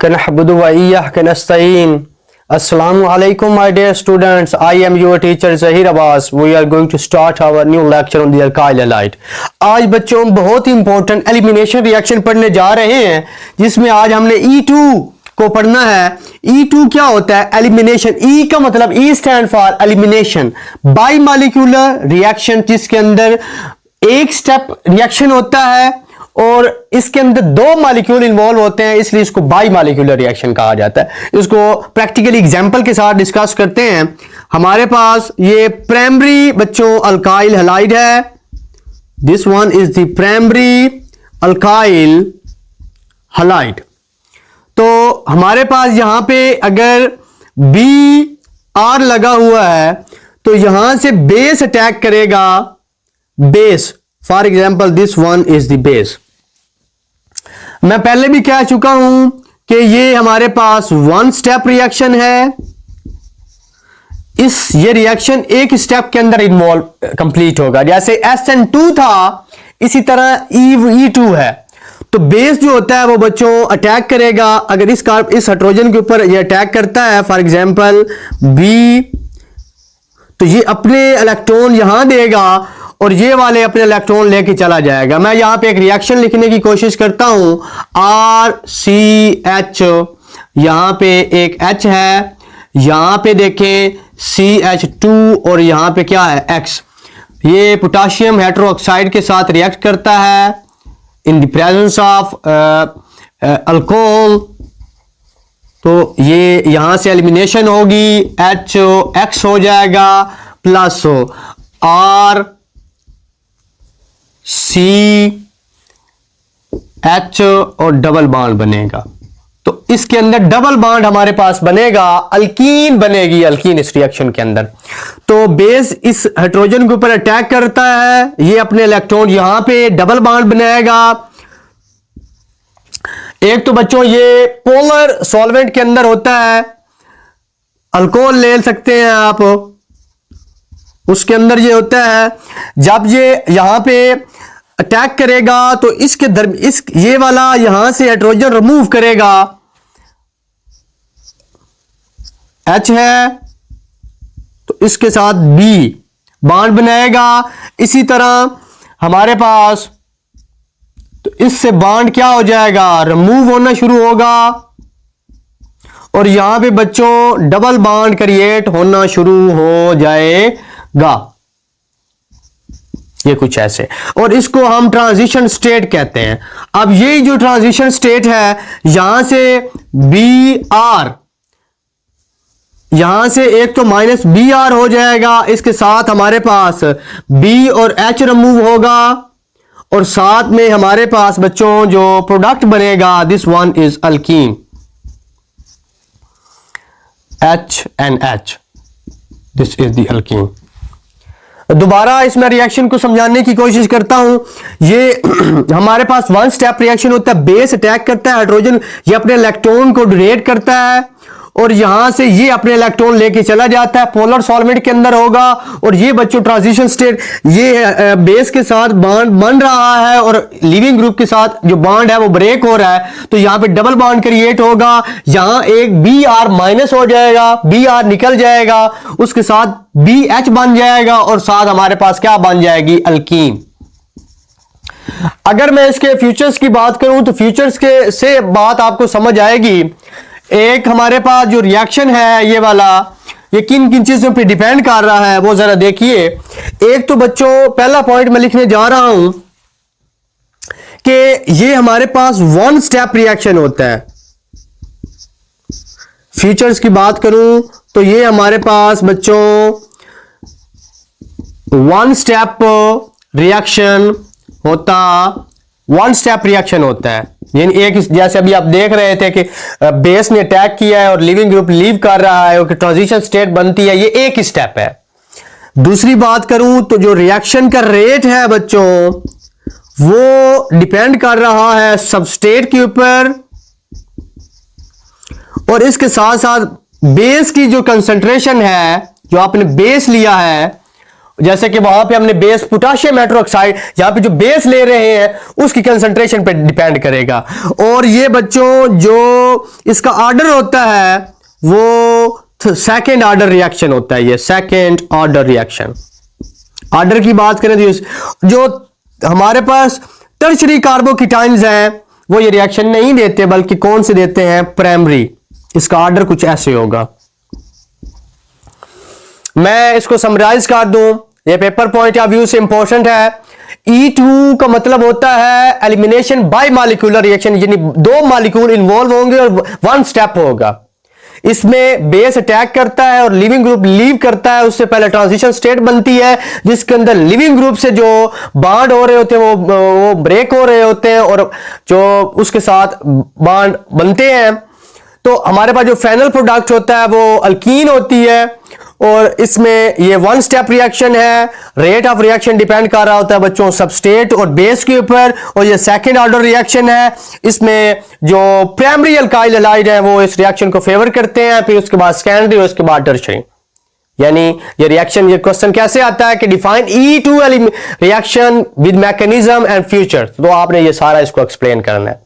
इय्याका नअबुदु व इय्याका नस्तईन। Assalamu alaikum my dear students, I am your teacher Zahir Abbas. We are going to start our new lecture on the alkyl halide. आज बच्चों बहुत ही important elimination reaction पढ़ने जा रहे हैं, जिसमें आज हमने E2 को पढ़ना है। E2 क्या होता है? एलिमिनेशन। E का मतलब E stand for elimination, by molecular reaction, जिसके अंदर एक स्टेप रिएक्शन होता है और इसके अंदर दो मॉलिक्यूल इन्वॉल्व होते हैं, इसलिए इसको बाई मॉलिक्यूलर रिएक्शन कहा जाता है। इसको प्रैक्टिकली एग्जांपल के साथ डिस्कस करते हैं। हमारे पास ये प्राइमरी बच्चों अल्काइल हैलाइड है। This one is the primary alkyl halide. तो हमारे पास यहां पे अगर Br लगा हुआ है तो यहां से बेस अटैक करेगा, base. For example this one is the base. मैं पहले भी कह चुका हूं कि ये हमारे पास वन स्टेप रिएक्शन है। ये रिएक्शन एक स्टेप के अंदर इन्वॉल्व कंप्लीट होगा। जैसे SN2 था, इसी तरह E2 है। तो बेस जो होता है वो बच्चों अटैक करेगा। अगर इस हाइड्रोजन के ऊपर ये अटैक करता है, फॉर एग्जाम्पल B, तो ये अपने इलेक्ट्रॉन यहां देगा और ये वाले अपने इलेक्ट्रॉन लेके चला जाएगा। मैं यहां पे एक रिएक्शन लिखने की कोशिश करता हूं, RCH। यहां पे एक H है, यहां पे देखें CH2 और यहां पे क्या है X। ये पोटाशियम हाइड्रोक्साइड के साथ रिएक्ट करता है in the presence of alcohol. तो ये यहां से एलिमिनेशन होगी, HX हो जाएगा प्लस R CH और डबल बॉन्ड बनेगा। तो इसके अंदर डबल बॉन्ड हमारे पास बनेगा, अल्कीन बनेगी, अल्कीन इस रिएक्शन के अंदर। तो बेस इस हाइड्रोजन के ऊपर अटैक करता है, ये अपने इलेक्ट्रॉन यहां पे डबल बॉन्ड बनाएगा। एक तो बच्चों ये पोलर सॉल्वेंट के अंदर होता है, अल्कोहल ले सकते हैं आप, उसके अंदर ये होता है। जब ये यहां पे अटैक करेगा तो इसके ये वाला यहां से हाइड्रोजन रिमूव करेगा, H है तो इसके साथ B बॉन्ड बनाएगा। इसी तरह हमारे पास तो इससे बॉन्ड क्या हो जाएगा, रिमूव होना शुरू होगा और यहां पे बच्चों डबल बॉन्ड क्रिएट होना शुरू हो जाएगा। ये कुछ ऐसे, और इसको हम ट्रांजिशन स्टेट कहते हैं। अब ये जो ट्रांजिशन स्टेट है, यहां से Br, यहां से एक तो -Br हो जाएगा, इसके साथ हमारे पास B और H रिमूव होगा और साथ में हमारे पास बच्चों जो प्रोडक्ट बनेगा, this one is alkyne, HNH, this is the alkyne. दोबारा इसमें रिएक्शन को समझाने की कोशिश करता हूं। ये हमारे पास वन स्टेप रिएक्शन होता है, बेस अटैक करता है हाइड्रोजन, ये अपने इलेक्ट्रॉन को डोनेट करता है और यहां से ये अपने इलेक्ट्रॉन लेके चला जाता है, पोलर सॉल्वेंट के अंदर होगा। और ये बच्चों ट्रांजिशन स्टेट, ये बेस के साथ बॉन्ड बन रहा है और लिविंग ग्रुप के साथ जो बॉन्ड है वो ब्रेक हो रहा है, तो यहां पे डबल बॉन्ड क्रिएट होगा। यहां एक Br माइनस हो जाएगा, Br निकल जाएगा, उसके साथ BH बन जाएगा और साथ हमारे पास क्या बन जाएगी, अल्कीन। अगर मैं इसके फ्यूचर्स की बात करूं तो फ्यूचर्स के से बात आपको समझ आएगी। एक हमारे पास जो रिएक्शन है ये वाला, ये किन किन चीजों पे डिपेंड कर रहा है वो जरा देखिए। एक तो बच्चों पहला पॉइंट मैं लिखने जा रहा हूं कि ये हमारे पास वन स्टेप रिएक्शन होता है। फीचर्स की बात करूं तो ये हमारे पास बच्चों वन स्टेप रिएक्शन होता है। यानी एक, जैसे अभी आप देख रहे थे कि बेस ने अटैक किया है और लिविंग ग्रुप लीव कर रहा है और ट्रांजिशन स्टेट बनती है, ये एक स्टेप है। दूसरी बात करूं तो जो रिएक्शन का रेट है बच्चों वो डिपेंड कर रहा है सबस्ट्रेट के ऊपर और इसके साथ साथ बेस की जो कंसंट्रेशन है, जो आपने बेस लिया है जैसे कि वहां पे हमने बेस पोटेशियम हाइड्रोक्साइड, यहां पे जो बेस ले रहे हैं उसकी कंसंट्रेशन पे डिपेंड करेगा। और ये बच्चों जो इसका ऑर्डर होता है वो सेकेंड ऑर्डर रिएक्शन होता है। ये सेकेंड ऑर्डर रिएक्शन, ऑर्डर की बात करें तो जो हमारे पास टर्शरी कार्बोकेटाइंस हैं वो ये रिएक्शन नहीं देते, बल्कि कौन से देते हैं, प्राइमरी। इसका ऑर्डर कुछ ऐसे होगा। मैं इसको समराइज कर दूं, ये पेपर पॉइंट ऑफ व्यू से इंपॉर्टेंट है। E2 का मतलब होता है एलिमिनेशन बाय मॉलिक्यूलर रिएक्शन, यानी दो मॉलिक्यूल इन्वॉल्व होंगे और वन स्टेप होगा। इसमें बेस अटैक करता है और लिविंग ग्रुप लीव करता है। उससे पहले ट्रांजिशन स्टेट बनती है जिसके अंदर लिविंग ग्रुप से जो बॉन्ड हो रहे होते हैं वो ब्रेक हो रहे होते हैं और जो उसके साथ बॉन्ड बनते हैं। तो हमारे पास जो फाइनल प्रोडक्ट होता है वो अल्कीन होती है और इसमें ये वन स्टेप रिएक्शन है। रेट ऑफ रिएक्शन डिपेंड कर रहा होता है बच्चों सबस्ट्रेट और बेस के ऊपर, और ये सेकेंड ऑर्डर रिएक्शन है। इसमें जो प्राइमरी अल्काइल हैलाइड है वो इस रिएक्शन को फेवर करते हैं, फिर उसके बाद सेकेंडरी और उसके बाद टर्शियरी। यानी ये रिएक्शन, ये क्वेश्चन कैसे आता है कि define E2 reaction with mechanism and feature, तो आपने ये सारा इसको एक्सप्लेन करना है।